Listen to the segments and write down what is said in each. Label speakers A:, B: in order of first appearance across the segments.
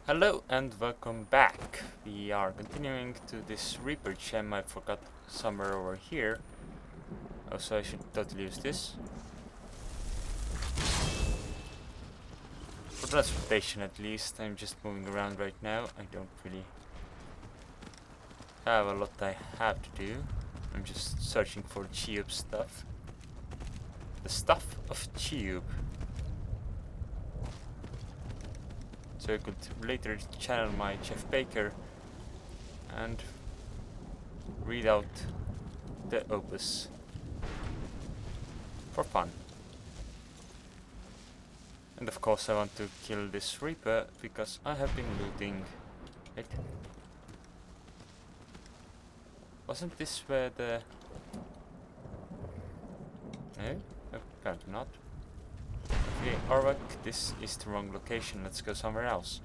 A: Hello and welcome back. We are continuing to this Reaper gem. I forgot somewhere over here. Oh, so I should totally use this. For transportation at least. I'm just moving around right now. I don't really have a lot I have to do. I'm just searching for Jiub stuff. The stuff of Jiub. So I could later channel my Jeff Baker and read out the Opus for fun. And of course I want to kill this Reaper because I have been looting it. Wasn't this where the... No? Apparently not. Okay, Arvak, this is the wrong location. Let's go somewhere else.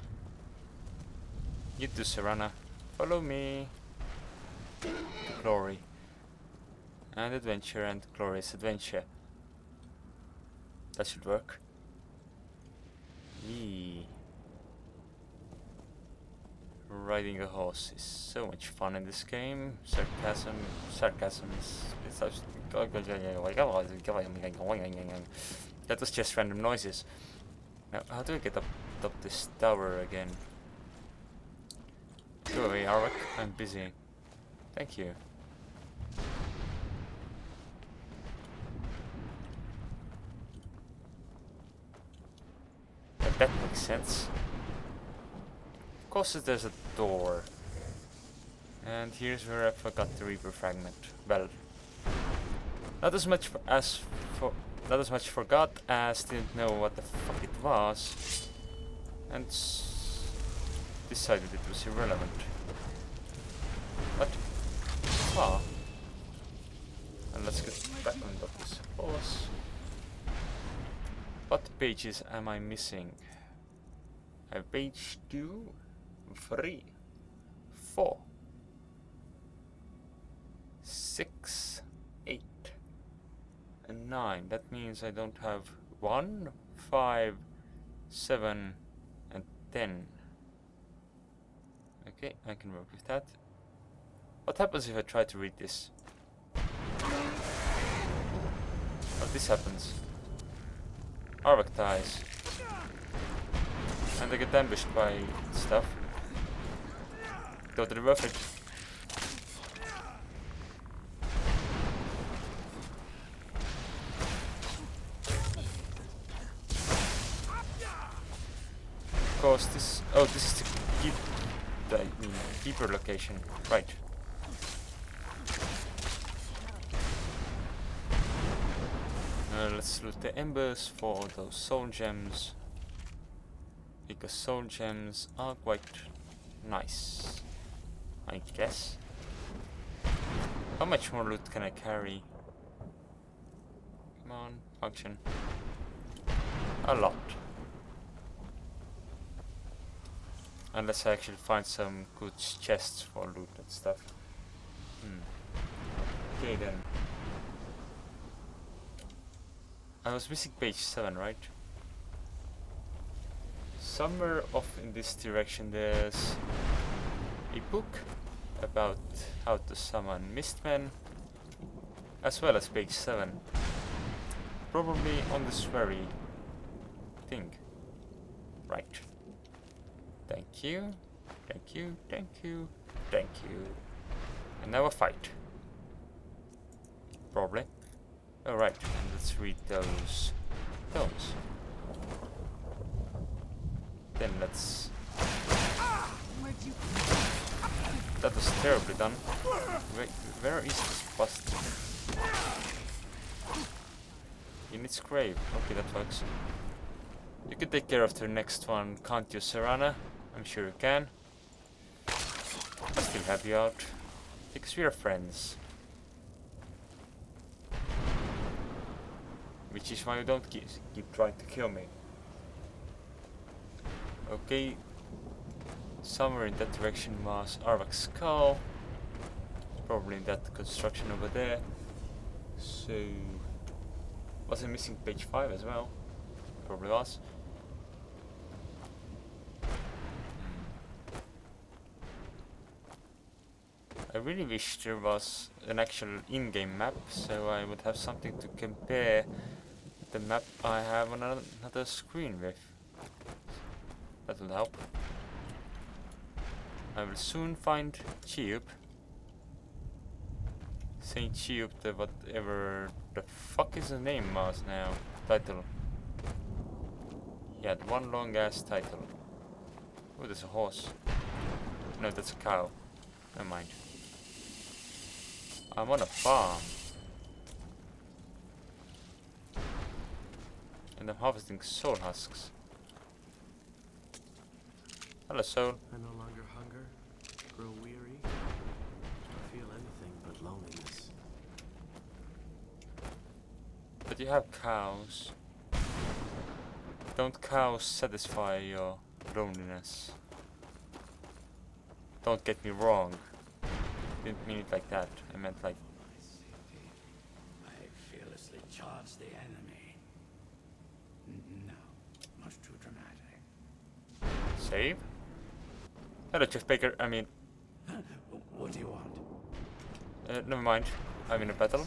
A: You too, Serana. Follow me. To glory. And adventure and glorious adventure. That should work. Yee. Riding a horse is so much fun in this game. Sarcasm is... That was just random noises. Now, how do I get up this tower again? Go away, Arvak. I'm busy. Thank you. That makes sense. Of course, there's a door. And here's where I forgot the Reaper Fragment. Well, not as much forgot as didn't know what the fuck it was, and decided it was irrelevant. What? Ah. And let's get back on this horse. What pages am I missing? I have page 2, 3, 4, 6, 8. And 9. That means I don't have 1, 5, 7, and 10. Okay, I can work with that. What happens if I try to read this? Oh, this happens. Arvak dies. And I get ambushed by stuff. Totally worth it. Of course, this... Oh, this is the Reaper location. Right. Let's loot the embers for those soul gems. Because soul gems are quite nice, I guess. How much more loot can I carry? Come on, function. A lot. Unless I actually find some good chests for loot and stuff. Okay then. I was missing page 7, right? Somewhere off in this direction there's a book about how to summon Mistmen, as well as page 7. Probably on this very thing. Right. Thank you, thank you, thank you, thank you. And now a fight. Probably. Alright, let's read those tomes. Then let's... That was terribly done. Wait, where is this bastard? In its grave. Okay, that works. You can take care of the next one, can't you, Serana? I'm sure you can. I'll still help you out. Because we are friends. Which is why you don't keep trying to kill me. Okay. Somewhere in that direction was Arvak's skull. Probably in that construction over there. So... Was I missing page 5 as well? Probably was. I really wish there was an actual in-game map, so I would have something to compare the map I have on another screen with. That will help. I will soon find Jiub. Saint Jiub, the whatever the fuck is the name was now. Title. He had one long ass title. Oh, there's a horse. No, that's a cow. Never mind. I'm on a farm. And I'm harvesting soul husks. Hello, soul.
B: I no longer hunger, grow weary, or feel anything but loneliness.
A: But you have cows. Don't cows satisfy your loneliness? Don't get me wrong. Didn't mean it like that. I meant like...
C: I fearlessly charge the enemy. No, much too dramatic.
A: Save? Hello, Jeff Baker. I mean...
C: What do you want?
A: Never mind. I'm in a battle.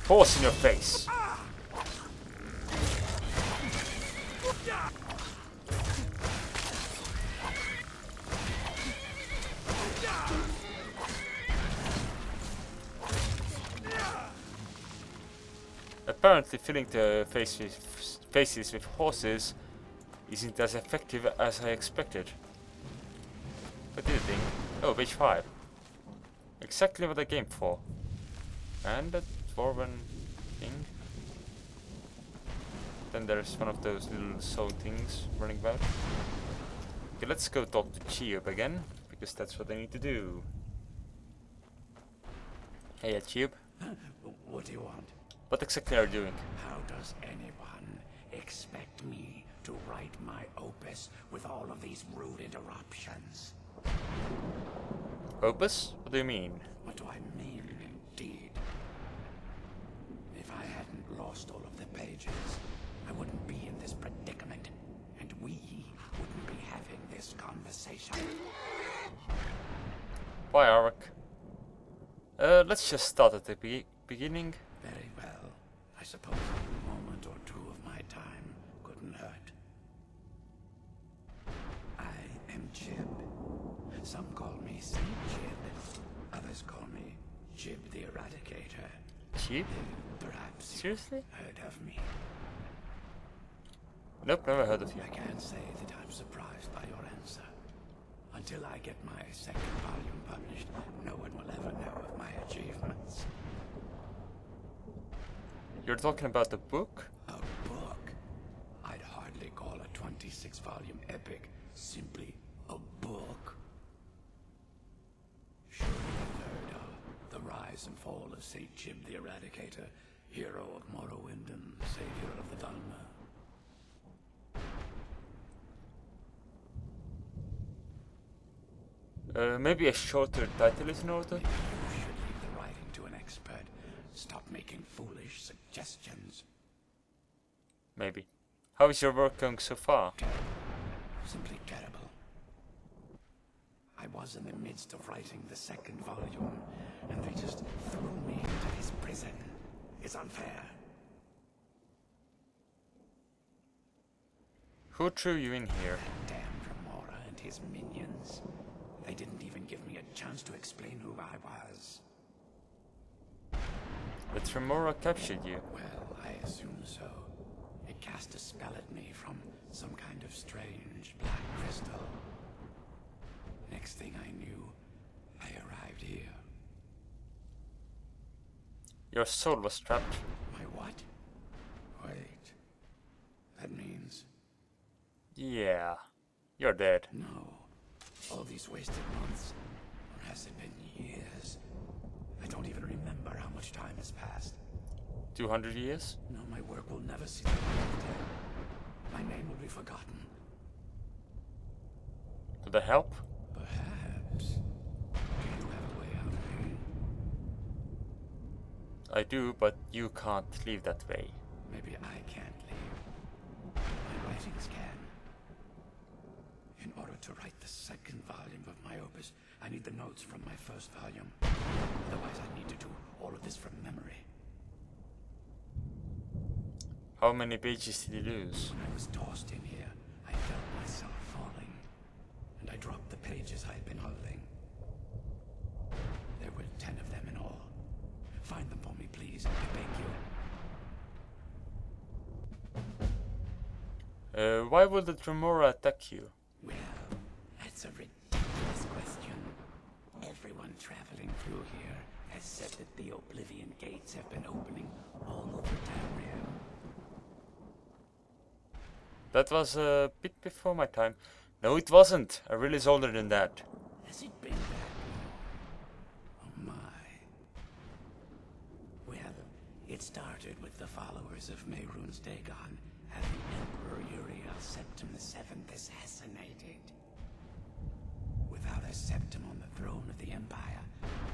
A: Horse in your face. Apparently filling the faces with horses isn't as effective as I expected. What do you think? Oh, page 5. Exactly what I came for. And that dwarven thing. Then there's one of those little soul things running about. Okay, let's go talk to Jiub again, because that's what I need to do. Hey, Jiub.
C: What do you want?
A: What exactly are you doing?
C: How does anyone expect me to write my opus with all of these rude interruptions?
A: Opus? What do you mean?
C: What do I mean, indeed? If I hadn't lost all of the pages, I wouldn't be in this predicament, and we wouldn't be having this conversation.
A: Bye, Arak. Let's just start at the beginning.
C: Very well. I suppose a moment or two of my time couldn't hurt. I am Jiub. Some call me Saint Jiub. Others call me Jiub the Eradicator.
A: Jiub?
C: Perhaps
A: Seriously?
C: you've heard of me.
A: Nope, never heard of you.
C: I can't say that I'm surprised by your answer. Until I get my second volume published, no one will ever know of my achievements.
A: You're talking about the book?
C: A book? I'd hardly call a 26-volume epic simply a book. Surely you've heard of the rise and fall of Saint Jiub the Eradicator, hero of Morrowind and savior of the Dharma.
A: Maybe a shorter title is in order?
C: Maybe you should leave the writing to an expert. Stop making foolish suggestions.
A: Maybe. How is your work going so far?
C: Terrible. Simply terrible. I was in the midst of writing the second volume, and they just threw me into this prison. It's unfair.
A: Who threw you in here?
C: That damned Remora and his minions. They didn't even give me a chance to explain who I was.
A: That Remora captured you.
C: Well, I assume so. It cast a spell at me from some kind of strange black crystal. Next thing I knew, I arrived here.
A: Your soul was trapped.
C: My what? Wait. That means...
A: Yeah. You're dead.
C: No. All these wasted months. Or has it been years? I don't even remember how much time has passed.
A: 200 years?
C: No, my work will never see the light of day. My name will be forgotten.
A: Did I help?
C: Perhaps.
A: I do, but you can't leave that way.
C: Maybe I can't leave. My writings can. In order to write the second volume of my opus, I need the notes from my first volume. Otherwise, I need to do all of this from memory.
A: How many pages did you lose?
C: When I was tossed in here, I felt myself falling, and I dropped the pages I had been holding. There were 10 of them in all. Find them for me, please. I beg you.
A: Why would the Tremora attack you?
C: Well, that's a ridiculous question. Everyone traveling through here has said that the Oblivion gates have been opening all over Tamriel.
A: That was a bit before my time. No, it wasn't. Ariille's older than that.
C: Has it been that long? Oh my. Well, it started with the followers of Mehrunes Dagon having Emperor Uriel Septim VII assassinated. Without a Septim on the throne of the Empire,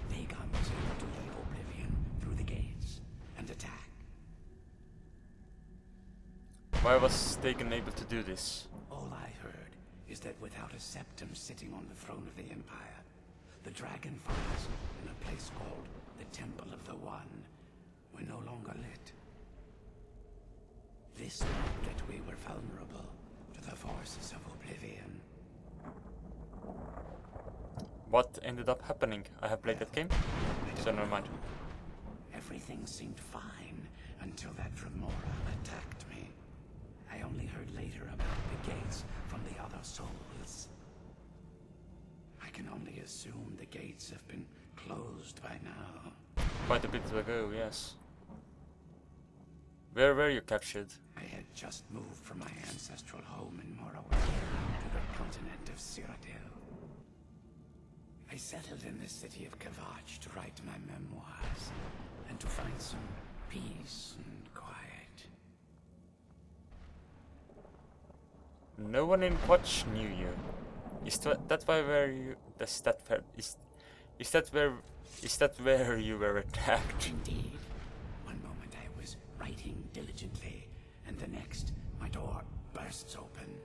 C: Dagon was able to leave Oblivion through the gates and attack.
A: Why was Dagon able to do this?
C: All I heard is that without a Septim sitting on the throne of the Empire, the dragonfires in a place called the Temple of the One were no longer lit. This meant that we were vulnerable to the forces of Oblivion.
A: What ended up happening? I have played that game, so never mind.
C: Everything seemed fine until that Remora attacked me. I only heard later about the gates from the other souls. I can only assume the gates have been closed by now.
A: Quite a bit ago, yes. Where were you captured?
C: I had just moved from my ancestral home in Morrowind to the continent of Cyrodiil. I settled in the city of Kavach to write my memoirs and to find some peace and quiet.
A: No one in Watch knew you. Is that why where you? Is that where you were attacked?
C: Indeed. One moment I was writing diligently, and the next my door bursts open.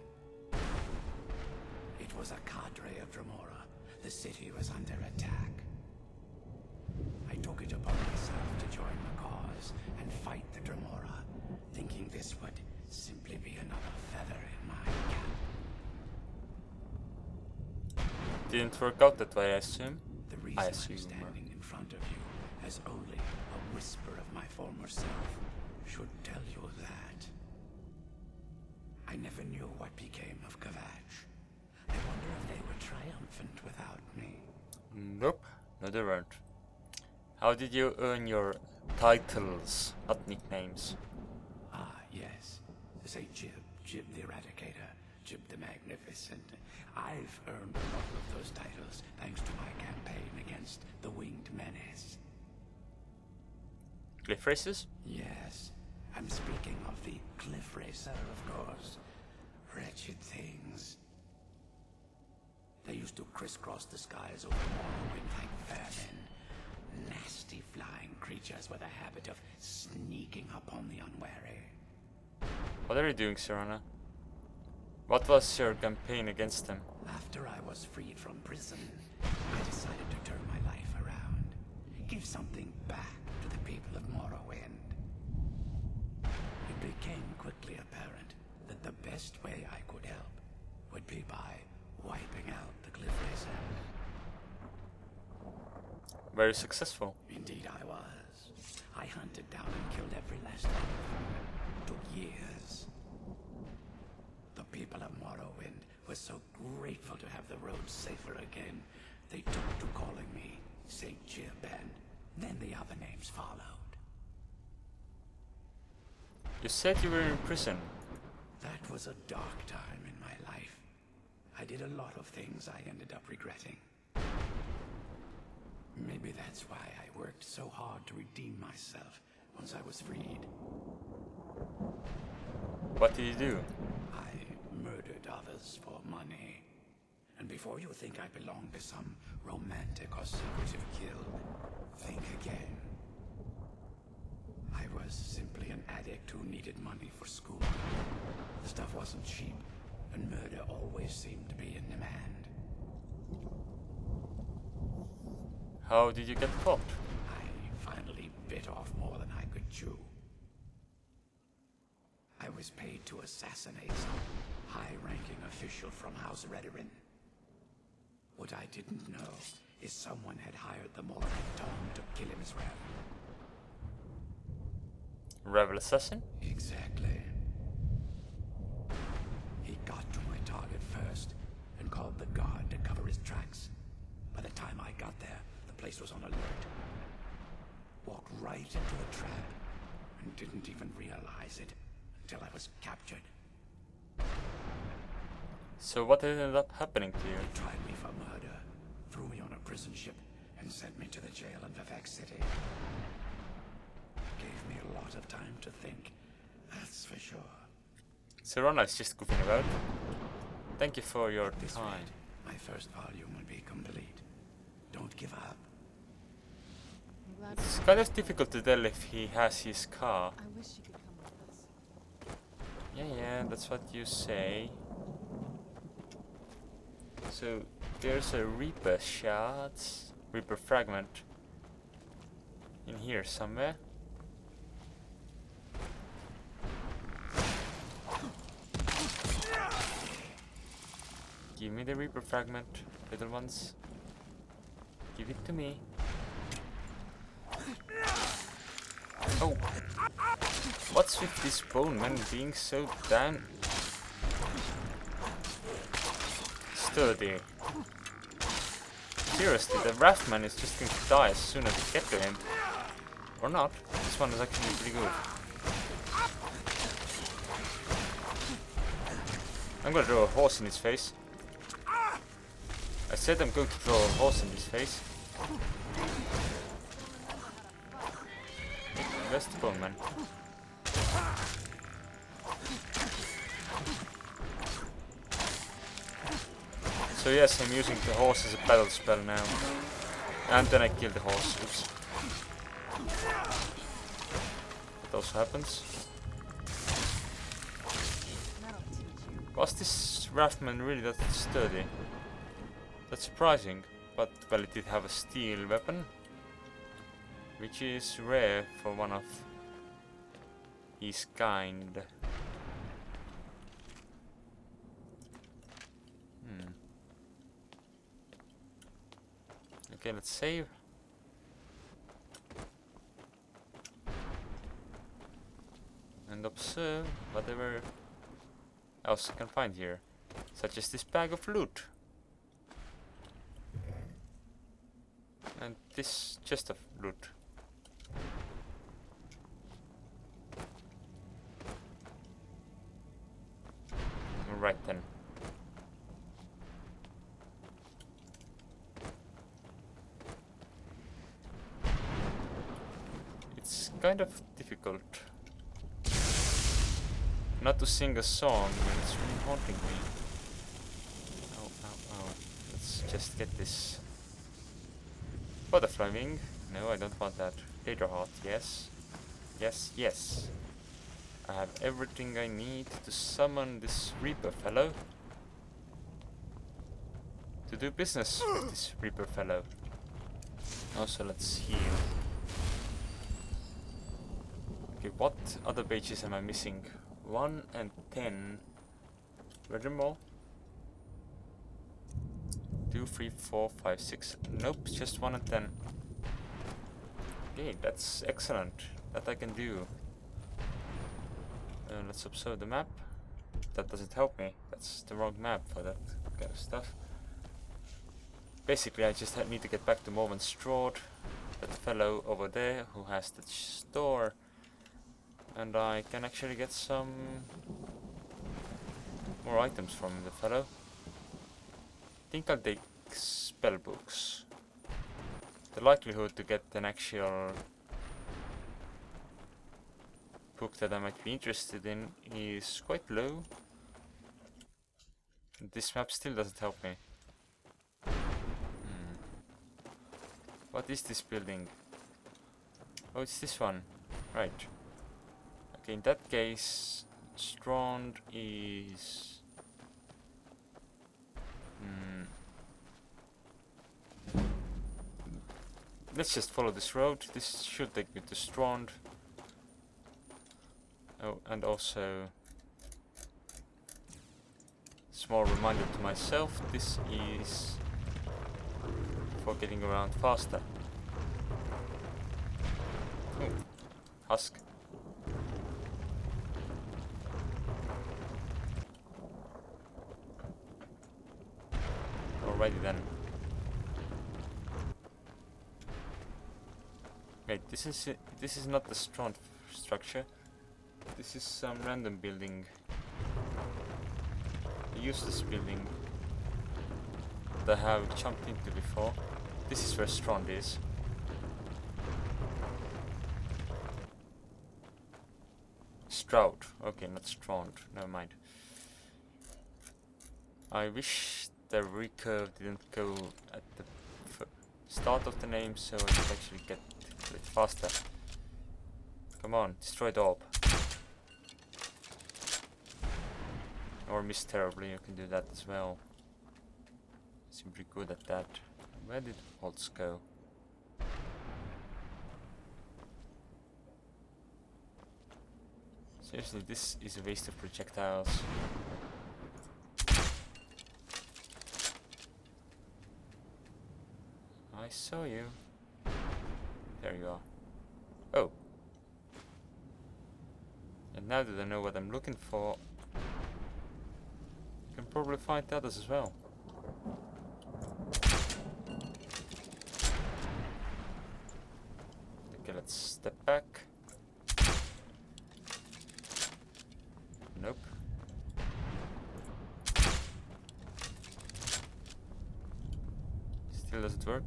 C: It was a cadre of Dremora. The city was under attack. I took it upon myself to join the cause and fight the Dremora, thinking this would simply be another feather in my cap.
A: Didn't work out that way, I assume.
C: The reason I'm standing in front of you as only a whisper of my former self should tell you that. I never knew what became of Kavach. I wonder if they were triumphant without me.
A: Nope, no they weren't. How did you earn your titles, not nicknames?
C: Ah, yes. Say Jiub the Eradicator, Jiub the Magnificent. I've earned a lot of those titles thanks to my campaign against the Winged Menace.
A: Cliff races?
C: Yes, I'm speaking of the Cliff Racer, of course. Wretched things. They used to crisscross the skies over Morrowind like vermin. Nasty flying creatures with a habit of sneaking up on the unwary.
A: What are you doing, Serana? What was your campaign against them?
C: After I was freed from prison, I decided to turn my life around. Give something back to the people of Morrowind. It became quickly apparent that the best way I could help would be by wiping out the Cliff Racers.
A: Very successful.
C: Indeed I was. I hunted down and killed every last one of them. It took years. The people of Morrowind were so grateful to have the roads safer again, they took to calling me St. Jiub, and then the other names followed.
A: You said you were in prison.
C: That was a dark time in my life. I did a lot of things I ended up regretting. Maybe that's why I worked so hard to redeem myself once I was freed.
A: What did you do?
C: I murdered others for money. And before you think I belong to some romantic or secretive guild, think again. was simply an addict who needed money for school. The stuff wasn't cheap, and murder always seemed to be in demand.
A: How did you get caught?
C: I finally bit off more than I could chew. I was paid to assassinate some high-ranking official from House Redarin. What I didn't know is someone had hired the Morak Tom to kill him as well.
A: Rebel assassin?
C: Exactly. He got to my target first and called the guard to cover his tracks. By the time I got there, the place was on alert. Walked right into a trap and didn't even realize it until I was captured.
A: So what ended up happening to you?
C: They tried me for murder, threw me on a prison ship, and sent me to the jail in Vivek City. Gave me a lot of time to think, that's for sure.
A: So Ronna is just goofing about. Thank you for your
C: At this
A: time.
C: rate, my first volume will be complete. Don't give up.
D: I'm glad
A: It's kind of difficult to tell if he has his car.
D: I wish you could come with us.
A: Yeah, that's what you say. So there's a Reaper shards, Reaper fragment in here somewhere. Give me the Reaper fragment, little ones. Give it to me. Oh! What's with this bone man being so damn sturdy? Seriously, the Raftman is just going to die as soon as we get to him. Or not. This one is actually pretty good. I'm gonna throw a horse in his face. I said I'm going to throw a horse in his face. Where's the bone man? So yes, I'm using the horse as a battle spell now. And then I kill the horse. Oops. That also happens.
D: That'll teach you.
A: Was this Raftman really that sturdy? That's surprising, but well, it did have a steel weapon, which is rare for one of his kind. Okay, let's save. And observe whatever else I can find here, such as this bag of loot. And this chest of loot. Right then. It's kind of difficult not to sing a song when it's really haunting me. Oh, oh, oh. Let's just get this butterfly wing. No, I don't want that. Data heart, yes. Yes, yes. I have everything I need to summon this Reaper fellow. To do business with this Reaper fellow. Also, let's heal. Okay, what other pages am I missing? 1 and 10. Were there more? 2, 3, 4, 5, 6. Nope, just 1 and 10. Okay, that's excellent. That I can do. Let's observe the map. That doesn't help me. That's the wrong map for that kind of stuff. Basically, I just need to get back to Morven Strahd, that fellow over there who has the store, and I can actually get some more items from the fellow. I think I'll take spell books. The likelihood to get an actual book that I might be interested in is quite low. This map still doesn't help me. What is this building? Oh, it's this one. Right. Okay, in that case, Strand is... Let's just follow this road. This should take me to Strand. Oh, and also... Small reminder to myself, this is for getting around faster. Oh, husk. Alrighty then. Wait, this is not the Strand structure. This is some random building. A useless building that I have jumped into before. This is where Strand is. Stroud. Okay, not Strand. Never mind. I wish the recurve didn't go at the start of the name, so I could actually get to it faster. Come on, destroy the orb. Or miss terribly, you can do that as well. Seem pretty good at that. Where did bolts go? Seriously, this is a waste of projectiles. I saw you. There you are. Oh. And now that I know what I'm looking for, I can probably find the others as well. Okay, let's step back. Nope. Still doesn't work.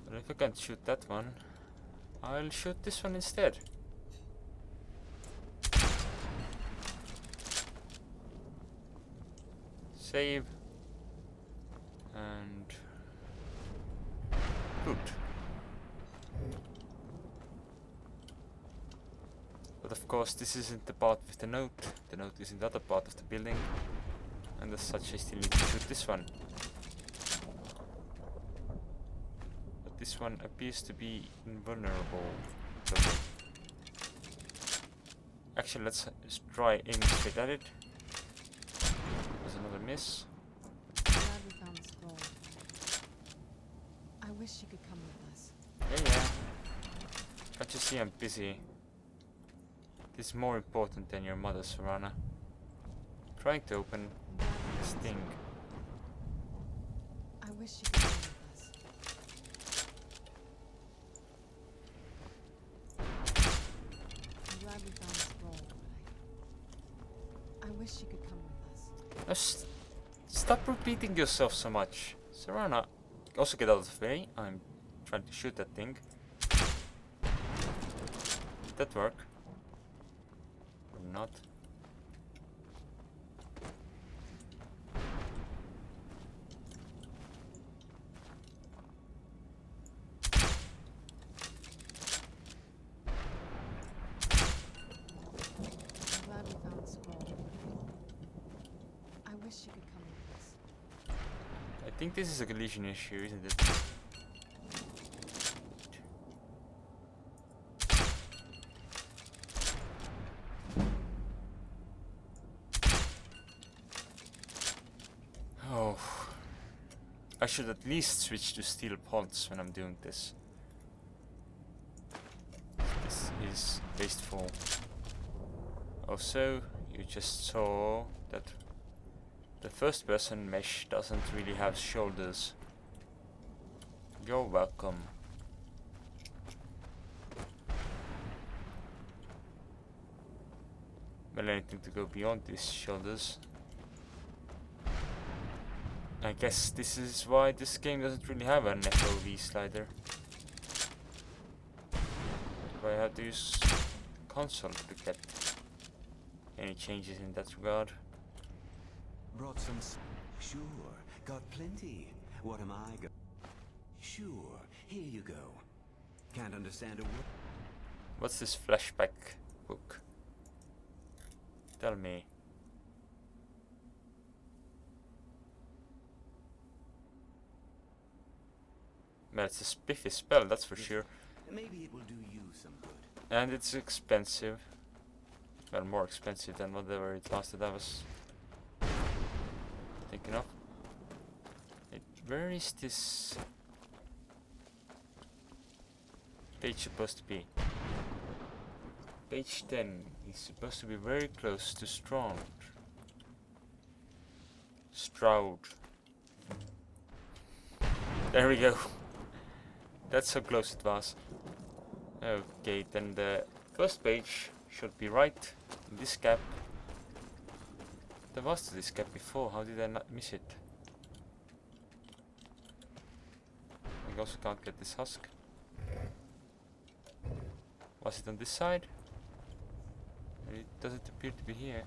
A: But if I can't shoot that one, I'll shoot this one instead. Save. And... good. But of course this isn't the part with the note. The note is in the other part of the building. And as such I still need to shoot this one. But this one appears to be invulnerable. Okay. Actually let's try aiming straight at it. There's another miss.
D: Glad we found the scroll. I wish you could come with us.
A: Yeah. Can't you see I'm busy? This is more important than your mother, Serana. Trying to open this thing.
D: I wish you could come with us. I'm glad we found the scroll, but I wish you could come with us.
A: Now stop repeating yourself so much. Serana, also get out of the way. I'm trying to shoot that thing. Did that work? Or not?
D: I'm glad we found the scroll. I wish you could come with us.
A: I think this is a collision issue, isn't it? Oh, I should at least switch to steel pods when I'm doing this. This is wasteful. Also, you just saw that the first person mesh doesn't really have shoulders. You're welcome. Well, anything to go beyond these shoulders. I guess this is why this game doesn't really have an FOV slider. I have to use console to get any changes in that regard.
E: Brought some sure, got plenty. What am I Sure, here you go. Can't understand a word.
A: What's this flashback book? Tell me. Well, it's a spiffy spell, that's for sure.
E: Maybe it will do you some good.
A: And it's expensive. Well, more expensive than whatever it was that I was thinking of. Where is this page supposed to be? Page 10 is supposed to be very close to Stroud. There we go. That's how close it was. Okay, then the first page should be right in this gap. There was this gap before, how did I not miss it? I also can't get this husk. Was it on this side? It doesn't appear to be here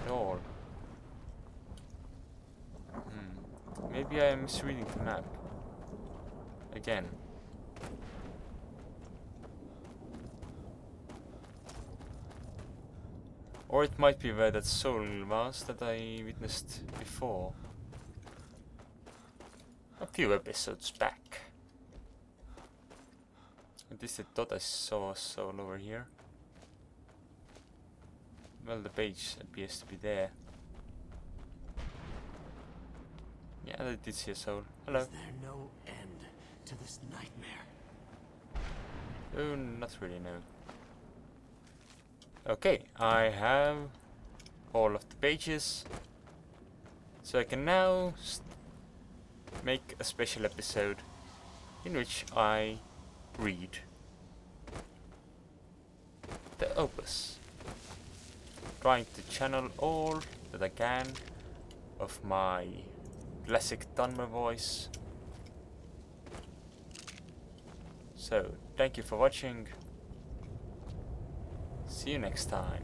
A: at all. Maybe I am misreading the map. Again. Or it might be where that soul was that I witnessed before. A few episodes back. At least I thought I saw a soul over here. Well, the page appears to be there. Yeah, I did see a soul. Hello.
B: Is there no end to this nightmare?
A: Oh, not really, no. Okay, I have all of the pages. So I can now make a special episode in which I read the Opus. Trying to channel all that I can of my classic Dunmer voice. So, thank you for watching. See you next time.